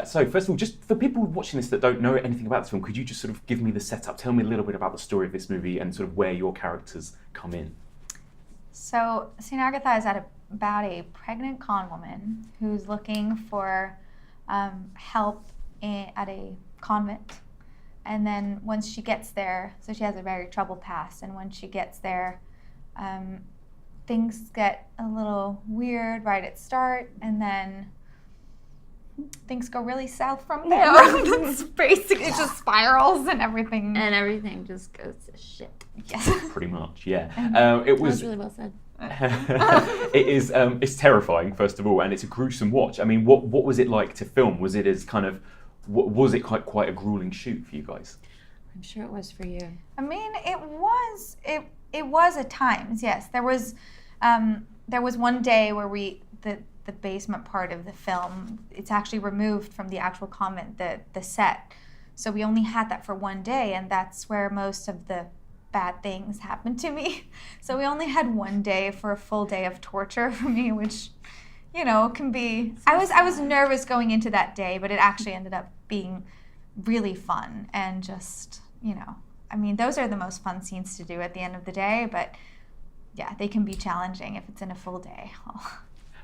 So first of all, just for people watching this that don't know anything about this film, could you just sort of give me the setup, tell me a little bit about the story of this movie and sort of where your characters come in? So St. Agatha is about a pregnant con woman who's looking for help at a convent. And then once she gets there, so she has a very troubled past, and when she gets there, things get a little weird right at start, and then things go really south from there. It's basically, it just spirals and everything. And everything just goes to shit. Yes. Pretty much, yeah. It was really well said. It is. It's terrifying, first of all, and it's a gruesome watch. I mean, what was it like to film? Was it as kind of, was it quite a grueling shoot for you guys? I'm sure it was for you. I mean, it was at times. Yes, there was one day where the basement part of the film, it's actually removed from the actual convent, the set. So we only had that for one day, and that's where most of the bad things happened to me. So we only had one day for a full day of torture for me, which, you know, can be, I was nervous going into that day, but it actually ended up being really fun. And just, you know, I mean, those are the most fun scenes to do at the end of the day, but yeah, they can be challenging if it's in a full day.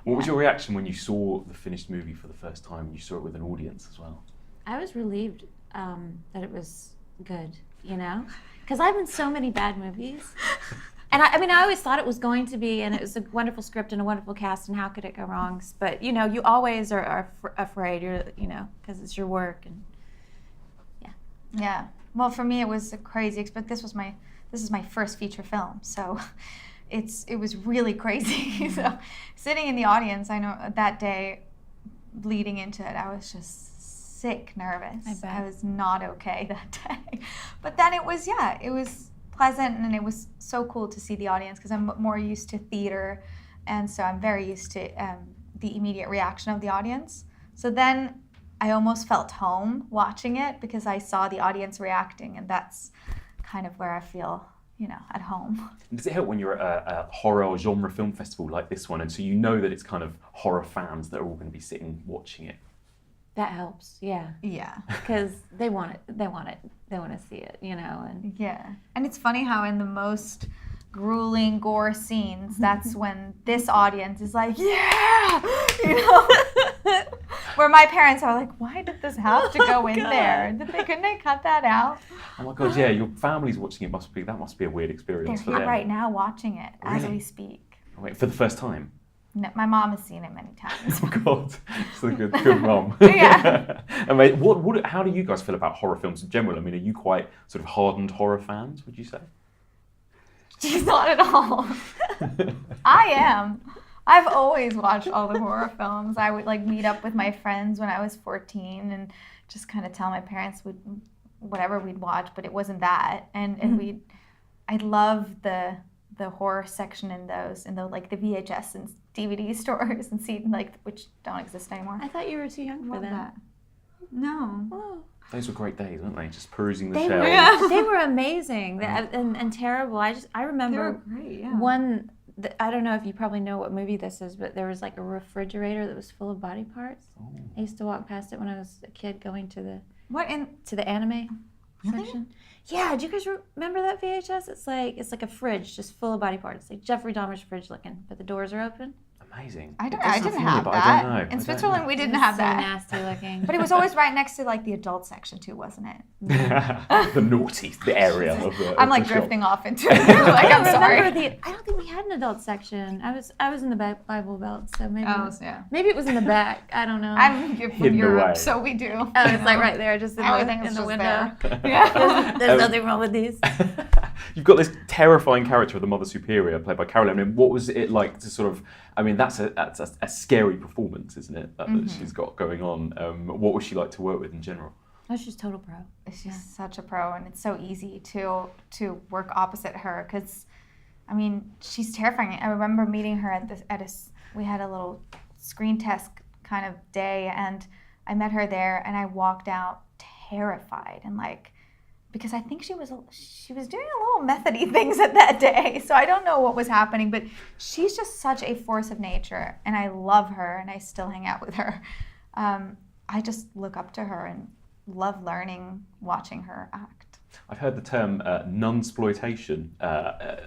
What was your reaction when you saw the finished movie for the first time? You saw it with an audience as well. I was relieved that it was good, you know? Because I've been so many bad movies. And I mean, I always thought it was going to be, and it was a wonderful script and a wonderful cast, and how could it go wrong? But, you know, you always are afraid, you know, because it's your work. And yeah. Yeah. Well, for me, it was a crazy, but this is my first feature film, so it was really crazy. So sitting in the audience, I know that day leading into it, I was just sick, nervous. I was not okay that day. But then it was pleasant, and it was so cool to see the audience, because I'm more used to theater, and so I'm very used to the immediate reaction of the audience. So then I almost felt home watching it, because I saw the audience reacting, and that's kind of where I feel, you know, at home. Does it help when you're at a horror or genre film festival like this one, and so you know that it's kind of horror fans that are all going to be sitting watching it? That helps, yeah. Yeah. Because they want it. They want to see it, you know. And yeah. And it's funny how in the most grueling gore scenes, that's when this audience is like, yeah, you know. Where my parents are like, why did this have to go in there? Couldn't they cut that out? Oh my God, yeah, your family's watching it. That must be a weird experience for They're them. here right now watching it as Really? we speak. Oh, wait, for the first time? No, my mom has seen it many times. Oh God, she's a good mom. Yeah. And mate, how do you guys feel about horror films in general? I mean, are you quite sort of hardened horror fans, would you say? She's not at all. I am. I've always watched all the horror films. I would meet up with my friends when I was 14 and just kind of tell my parents whatever we'd watch, but it wasn't that. And I love the horror section in the VHS and DVD stores and see which don't exist anymore. I thought you were too young for that. No. Oh. Those were great days, weren't they? Just perusing the shelves. They were amazing and terrible. I remember they were great, yeah. one. I don't know if you probably know what movie this is, but there was a refrigerator that was full of body parts. Oh. I used to walk past it when I was a kid going to the anime section. Yeah, do you guys remember that VHS? It's like a fridge just full of body parts, like Jeffrey Dahmer's fridge looking, but the doors are open. Amazing. I didn't have that. I don't know. In Switzerland, we didn't have that. Nasty looking. But it was always right next to the adult section too, wasn't it? The naughty, the area of the. I'm drifting off into it. I'm sorry. I don't think we had an adult section. I was in the back Bible Belt, so maybe. Oh, yeah. Maybe it was in the back. I don't know. I'm from Europe, so we do. Oh, it's right there, just in the window. Yeah. There's nothing wrong with these. You've got this terrifying character of the Mother Superior, played by Caroline. I mean, what was it like to sort of? I mean, that's a scary performance, isn't it? That she's got going on. What was she like to work with in general? Oh, she's total pro. She's such a pro, and it's so easy to work opposite her because, I mean, she's terrifying. I remember meeting her we had a little screen test kind of day, and I met her there, and I walked out terrified and because I think she was doing a little methody things at that day, so I don't know what was happening, but she's just such a force of nature, and I love her, and I still hang out with her. I just look up to her and love learning, watching her act. I've heard the term nunsploitation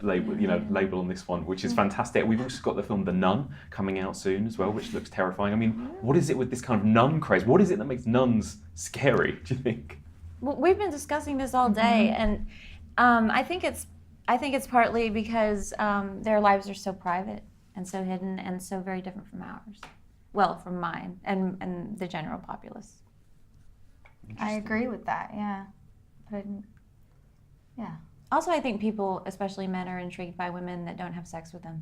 label on this one, which is fantastic. We've also got the film The Nun coming out soon as well, which looks terrifying. I mean, what is it with this kind of nun craze? What is it that makes nuns scary, do you think? Well, we've been discussing this all day, and I think it's partly because their lives are so private and so hidden and so very different from ours. Well, from mine and the general populace. I agree with that, yeah. But yeah. Also, I think people, especially men, are intrigued by women that don't have sex with them.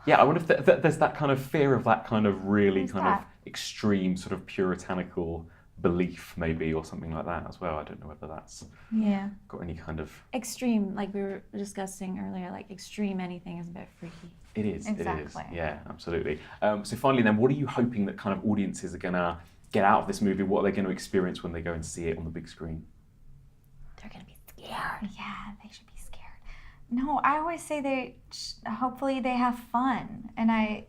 Yeah, I wonder if there's that kind of fear of that kind of really Who's kind that? of extreme sort of puritanical belief maybe, or something like that as well. I don't know whether that's got any kind of... Extreme, like we were discussing earlier, like extreme anything is a bit freaky. It is, Exactly. it is. Yeah, absolutely. So finally then, what are you hoping that kind of audiences are going to get out of this movie? What are they going to experience when they go and see it on the big screen? They're going to be scared. Yeah, they should be scared. No, I always say hopefully they have fun. And I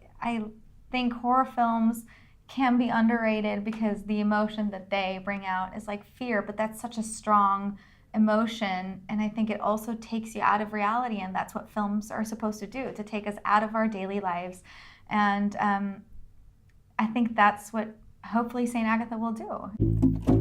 think horror films can be underrated because the emotion that they bring out is like fear, but that's such a strong emotion, and I think it also takes you out of reality, and that's what films are supposed to do, to take us out of our daily lives. And I think that's what hopefully St. Agatha will do.